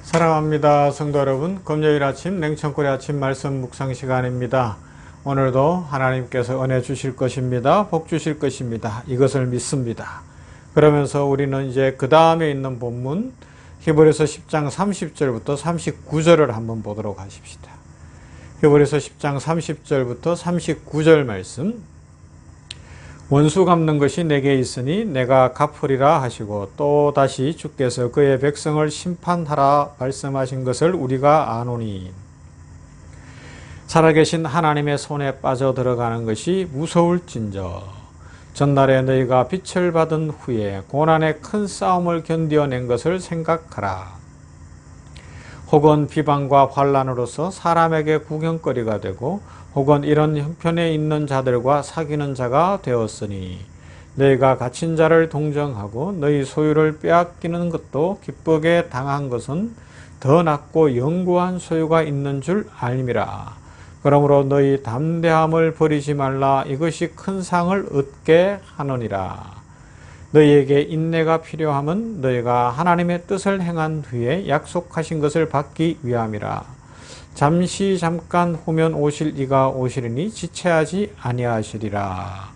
사랑합니다. 성도 여러분, 금요일 아침 냉천골의 아침 말씀 묵상 시간입니다. 오늘도 하나님께서 은혜 주실 것입니다. 복 주실 것입니다. 이것을 믿습니다. 그러면서 우리는 이제 그 다음에 있는 본문 히브리서 10장 30절부터 39절을 한번 보도록 하십시다. 히브리서 10장 30절부터 39절 말씀. 원수 갚는 것이 내게 있으니 내가 갚으리라 하시고 또 다시 주께서 그의 백성을 심판하라 말씀하신 것을 우리가 아노니, 살아계신 하나님의 손에 빠져 들어가는 것이 무서울진저 전날에 너희가 빛을 받은 후에 고난의 큰 싸움을 견뎌낸 것을 생각하라. 혹은 비방과 환난으로서 사람에게 구경거리가 되고 혹은 이런 형편에 있는 자들과 사귀는 자가 되었으니, 너희가 갇힌 자를 동정하고 너희 소유를 빼앗기는 것도 기쁘게 당한 것은 더 낫고 영구한 소유가 있는 줄 알미라. 그러므로 너희 담대함을 버리지 말라. 이것이 큰 상을 얻게 하느니라. 너희에게 인내가 필요함은 너희가 하나님의 뜻을 행한 후에 약속하신 것을 받기 위함이라. 잠시 잠깐 후면 오실 이가 오시리니 지체하지 아니하시리라.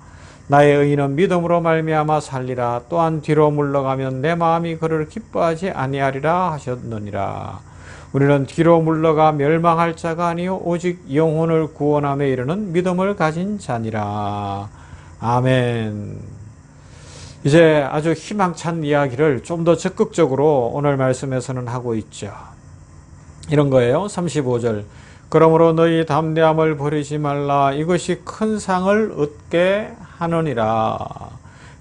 나의 의인은 믿음으로 말미암아 살리라. 또한 뒤로 물러가면 내 마음이 그를 기뻐하지 아니하리라 하셨느니라. 우리는 뒤로 물러가 멸망할 자가 아니요 오직 영혼을 구원함에 이르는 믿음을 가진 자니라. 아멘. 이제 아주 희망찬 이야기를 좀 더 적극적으로 오늘 말씀에서는 하고 있죠. 이런 거예요. 35절. 그러므로 너희 담대함을 버리지 말라. 이것이 큰 상을 얻게 하느니라.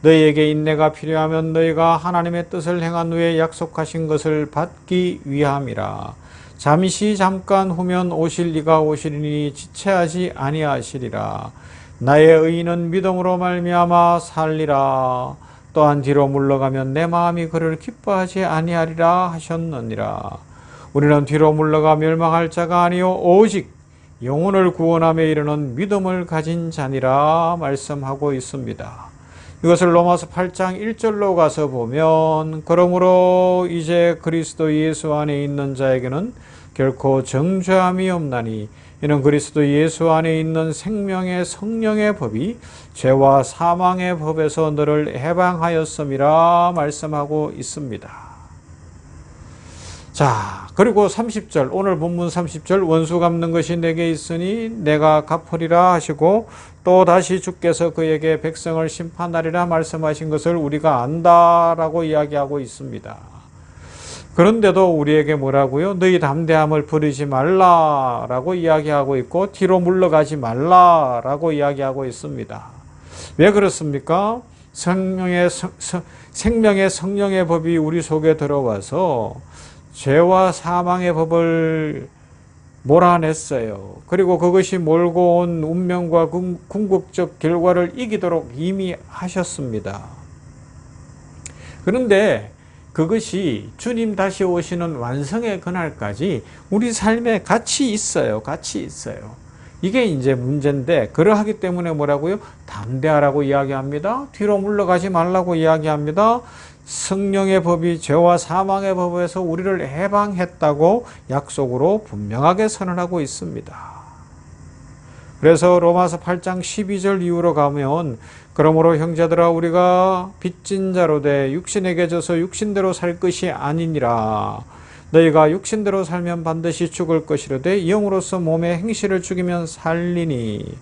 너희에게 인내가 필요하면 너희가 하나님의 뜻을 행한 후에 약속하신 것을 받기 위함이라. 잠시 잠깐 후면 오실 이가 오시리니 지체하지 아니하시리라. 나의 의인은 믿음으로 말미암아 살리라. 또한 뒤로 물러가면 내 마음이 그를 기뻐하지 아니하리라 하셨느니라. 우리는 뒤로 물러가 멸망할 자가 아니요 오직 영혼을 구원함에 이르는 믿음을 가진 자니라 말씀하고 있습니다. 이것을 로마서 8장 1절로 가서 보면, 그러므로 이제 그리스도 예수 안에 있는 자에게는 결코 정죄함이 없나니 이는 그리스도 예수 안에 있는 생명의 성령의 법이 죄와 사망의 법에서 너를 해방하였음이라 말씀하고 있습니다. 자, 그리고 30절, 오늘 본문 30절, 원수 갚는 것이 내게 있으니 내가 갚으리라 하시고 또 다시 주께서 그에게 백성을 심판하리라 말씀하신 것을 우리가 안다라고 이야기하고 있습니다. 그런데도 우리에게 뭐라고요? 너희 담대함을 버리지 말라라고 이야기하고 있고 뒤로 물러가지 말라라고 이야기하고 있습니다. 왜 그렇습니까? 생명의 성령의 법이 우리 속에 들어와서 죄와 사망의 법을 몰아냈어요. 그리고 그것이 몰고 온 운명과 궁극적 결과를 이기도록 이미 하셨습니다. 그런데 그것이 주님 다시 오시는 완성의 그날까지 우리 삶에 같이 있어요. 같이 있어요. 이게 이제 문제인데, 그러하기 때문에 뭐라고요? 담대하라고 이야기합니다. 뒤로 물러가지 말라고 이야기합니다. 성령의 법이 죄와 사망의 법에서 우리를 해방했다고 약속으로 분명하게 선언하고 있습니다. 그래서 로마서 8장 12절 이후로 가면, 그러므로 형제들아 우리가 빚진 자로 돼 육신에게 져서 육신대로 살 것이 아니니라. 너희가 육신대로 살면 반드시 죽을 것이로되 영으로서 몸의 행실을 죽이면 살리니,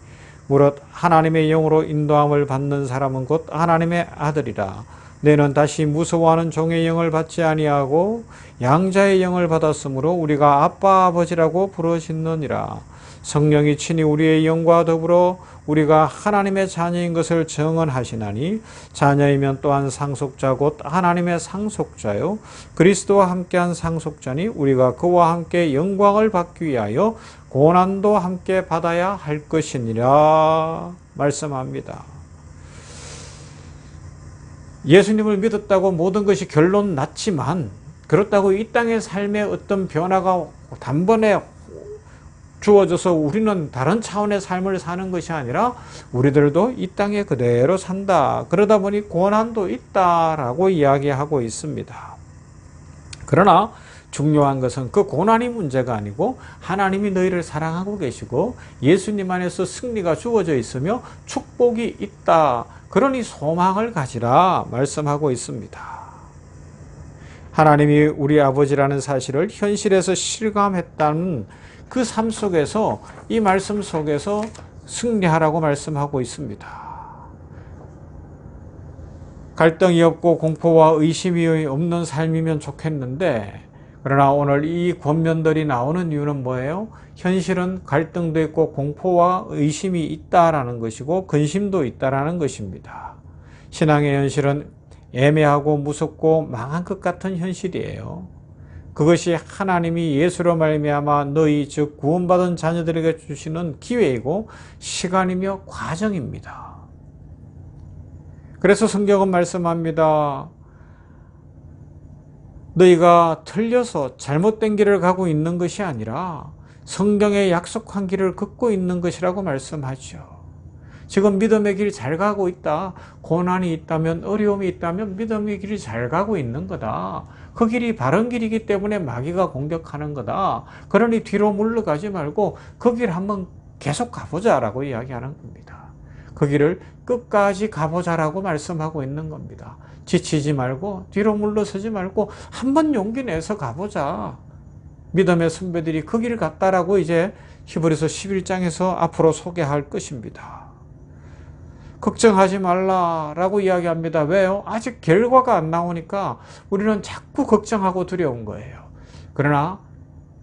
무릇 하나님의 영으로 인도함을 받는 사람은 곧 하나님의 아들이라. 너희는 다시 무서워하는 종의 영을 받지 아니하고 양자의 영을 받았으므로 우리가 아빠 아버지라고 부르짖느니라. 성령이 친히 우리의 영과 더불어 우리가 하나님의 자녀인 것을 증언하시나니, 자녀이면 또한 상속자 곧 하나님의 상속자요 그리스도와 함께한 상속자니 우리가 그와 함께 영광을 받기 위하여 고난도 함께 받아야 할 것이니라 말씀합니다. 예수님을 믿었다고 모든 것이 결론 났지만, 그렇다고 이 땅의 삶의 어떤 변화가 단번에 주어져서 우리는 다른 차원의 삶을 사는 것이 아니라 우리들도 이 땅에 그대로 산다. 그러다 보니 고난도 있다라고 이야기하고 있습니다. 그러나 중요한 것은 그 고난이 문제가 아니고 하나님이 너희를 사랑하고 계시고 예수님 안에서 승리가 주어져 있으며 축복이 있다. 그러니 소망을 가지라 말씀하고 있습니다. 하나님이 우리 아버지라는 사실을 현실에서 실감했다는 그 삶 속에서 이 말씀 속에서 승리하라고 말씀하고 있습니다. 갈등이 없고 공포와 의심이 없는 삶이면 좋겠는데 그러나 오늘 이 권면들이 나오는 이유는 뭐예요? 현실은 갈등도 있고 공포와 의심이 있다라는 것이고 근심도 있다라는 것입니다. 신앙의 현실은 애매하고 무섭고 망한 것 같은 현실이에요. 그것이 하나님이 예수로 말미암아 너희 즉 구원받은 자녀들에게 주시는 기회이고 시간이며 과정입니다. 그래서 성경은 말씀합니다. 너희가 틀려서 잘못된 길을 가고 있는 것이 아니라 성경에 약속한 길을 걷고 있는 것이라고 말씀하죠. 지금 믿음의 길 잘 가고 있다. 고난이 있다면 어려움이 있다면 믿음의 길이 잘 가고 있는 거다. 그 길이 바른 길이기 때문에 마귀가 공격하는 거다. 그러니 뒤로 물러가지 말고 그 길 한번 계속 가보자라고 이야기하는 겁니다. 그 길을 끝까지 가보자라고 말씀하고 있는 겁니다. 지치지 말고 뒤로 물러서지 말고 한번 용기 내서 가보자. 믿음의 선배들이 그 길을 갔다라고 이제 히브리서 11장에서 앞으로 소개할 것입니다. 걱정하지 말라라고 이야기합니다. 왜요? 아직 결과가 안 나오니까 우리는 자꾸 걱정하고 두려운 거예요. 그러나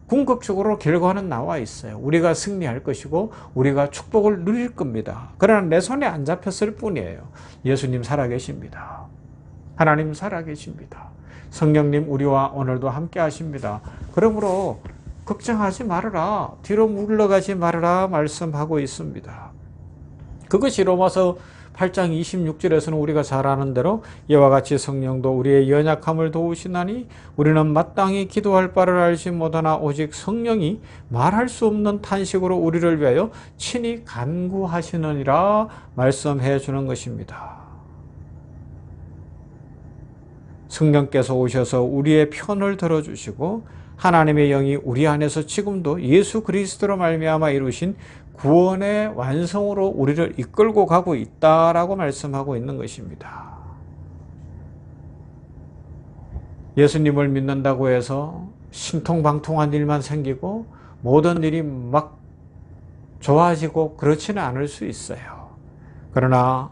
궁극적으로 결과는 나와 있어요. 우리가 승리할 것이고 우리가 축복을 누릴 겁니다. 그러나 내 손에 안 잡혔을 뿐이에요. 예수님 살아계십니다. 하나님 살아계십니다. 성령님 우리와 오늘도 함께 하십니다. 그러므로 걱정하지 말아라. 뒤로 물러가지 말아라 말씀하고 있습니다. 그것이 로마서 8장 26절에서는 우리가 잘 아는 대로 이와 같이 성령도 우리의 연약함을 도우시나니 우리는 마땅히 기도할 바를 알지 못하나 오직 성령이 말할 수 없는 탄식으로 우리를 위하여 친히 간구하시느니라 말씀해 주는 것입니다. 성령께서 오셔서 우리의 편을 들어주시고 하나님의 영이 우리 안에서 지금도 예수 그리스도로 말미암아 이루신 구원의 완성으로 우리를 이끌고 가고 있다라고 말씀하고 있는 것입니다. 예수님을 믿는다고 해서 신통방통한 일만 생기고 모든 일이 막 좋아지고 그렇지는 않을 수 있어요. 그러나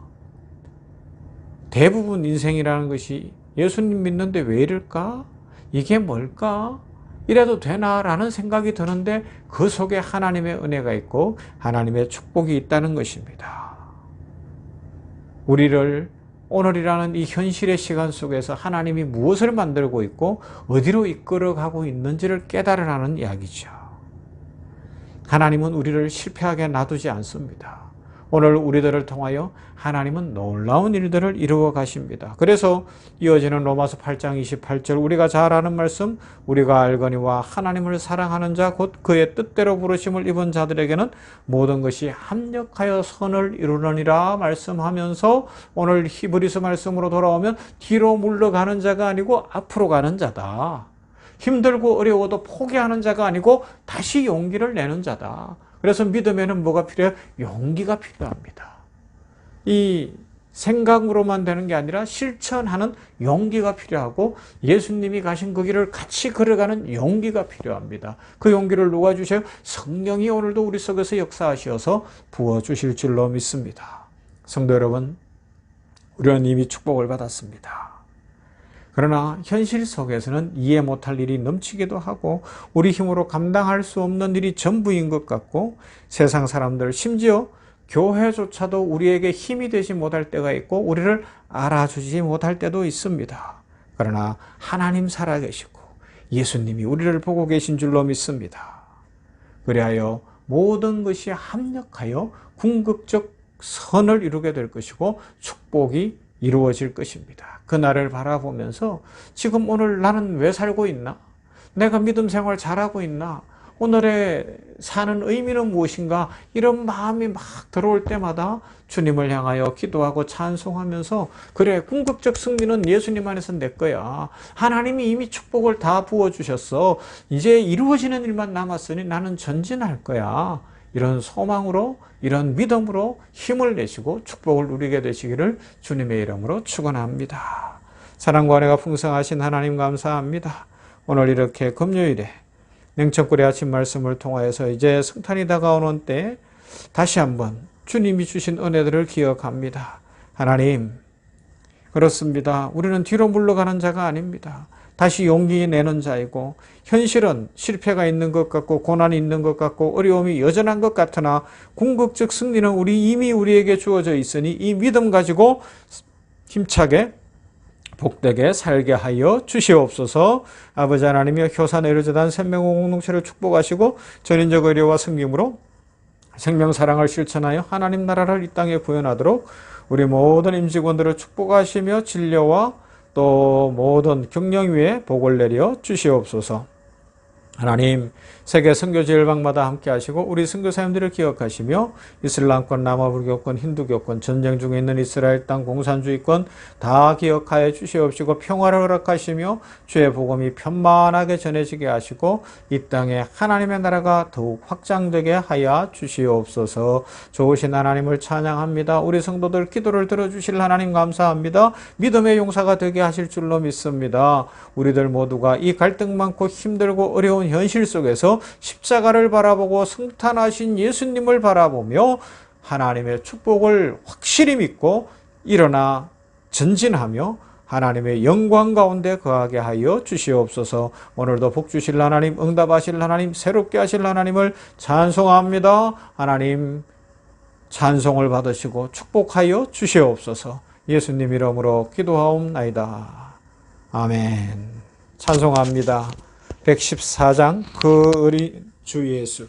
대부분 인생이라는 것이 예수님 믿는데 왜 이럴까? 이게 뭘까? 이래도 되나라는 생각이 드는데 그 속에 하나님의 은혜가 있고 하나님의 축복이 있다는 것입니다. 우리를 오늘이라는 이 현실의 시간 속에서 하나님이 무엇을 만들고 있고 어디로 이끌어가고 있는지를 깨달으라는 이야기죠. 하나님은 우리를 실패하게 놔두지 않습니다. 오늘 우리들을 통하여 하나님은 놀라운 일들을 이루어 가십니다. 그래서 이어지는 로마서 8장 28절 우리가 잘 아는 말씀 우리가 알거니와 하나님을 사랑하는 자 곧 그의 뜻대로 부르심을 입은 자들에게는 모든 것이 합력하여 선을 이루느니라 말씀하면서 오늘 히브리서 말씀으로 돌아오면 뒤로 물러가는 자가 아니고 앞으로 가는 자다. 힘들고 어려워도 포기하는 자가 아니고 다시 용기를 내는 자다. 그래서 믿음에는 뭐가 필요해요? 용기가 필요합니다. 이 생각으로만 되는 게 아니라 실천하는 용기가 필요하고 예수님이 가신 그 길을 같이 걸어가는 용기가 필요합니다. 그 용기를 누가 주세요? 성령이 오늘도 우리 속에서 역사하셔서 부어주실 줄로 믿습니다. 성도 여러분, 우리는 이미 축복을 받았습니다. 그러나 현실 속에서는 이해 못할 일이 넘치기도 하고 우리 힘으로 감당할 수 없는 일이 전부인 것 같고 세상 사람들 심지어 교회조차도 우리에게 힘이 되지 못할 때가 있고 우리를 알아주지 못할 때도 있습니다. 그러나 하나님 살아계시고 예수님이 우리를 보고 계신 줄로 믿습니다. 그리하여 모든 것이 합력하여 궁극적 선을 이루게 될 것이고 축복이 이루어질 것입니다. 그날을 바라보면서 지금 오늘 나는 왜 살고 있나? 내가 믿음 생활 잘하고 있나? 오늘의 사는 의미는 무엇인가? 이런 마음이 막 들어올 때마다 주님을 향하여 기도하고 찬송하면서, 그래, 궁극적 승리는 예수님 안에서 내 거야. 하나님이 이미 축복을 다 부어주셨어. 이제 이루어지는 일만 남았으니 나는 전진할 거야. 이런 소망으로, 이런 믿음으로 힘을 내시고 축복을 누리게 되시기를 주님의 이름으로 축원합니다. 사랑과 은혜가 풍성하신 하나님 감사합니다. 오늘 이렇게 금요일에 냉천꿀의 아침 말씀을 통하여서 이제 성탄이 다가오는 때 다시 한번 주님이 주신 은혜들을 기억합니다. 하나님, 그렇습니다. 우리는 뒤로 물러가는 자가 아닙니다. 다시 용기 내는 자이고, 현실은 실패가 있는 것 같고 고난이 있는 것 같고 어려움이 여전한 것 같으나 궁극적 승리는 이미 우리에게 주어져 있으니 이 믿음 가지고 힘차게 복되게 살게 하여 주시옵소서. 아버지 하나님이여, 효산 에르제단 생명호 공동체를 축복하시고 전인적 의료와 섬김으로 생명사랑을 실천하여 하나님 나라를 이 땅에 구현하도록 우리 모든 임직원들을 축복하시며 진료와 또 모든 경영 위에 복을 내려 주시옵소서. 하나님, 세계 선교지 열방마다 함께 하시고 우리 선교사님들을 기억하시며 이슬람권, 남아불교권, 힌두교권, 전쟁 중에 있는 이스라엘 땅 공산주의권 다 기억하여 주시옵시고 평화를 허락하시며 주의 복음이 편만하게 전해지게 하시고 이 땅에 하나님의 나라가 더욱 확장되게 하여 주시옵소서. 좋으신 하나님을 찬양합니다. 우리 성도들 기도를 들어주실 하나님 감사합니다. 믿음의 용사가 되게 하실 줄로 믿습니다. 우리들 모두가 이 갈등 많고 힘들고 어려운 현실 속에서 십자가를 바라보고 성탄하신 예수님을 바라보며 하나님의 축복을 확실히 믿고 일어나 전진하며 하나님의 영광 가운데 거하게 하여 주시옵소서. 오늘도 복 주실 하나님, 응답하실 하나님, 새롭게 하실 하나님을 찬송합니다. 하나님 찬송을 받으시고 축복하여 주시옵소서. 예수님 이름으로 기도하옵나이다. 아멘. 찬송합니다. 114장 그 어린 주 예수.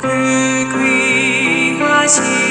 그 귀하신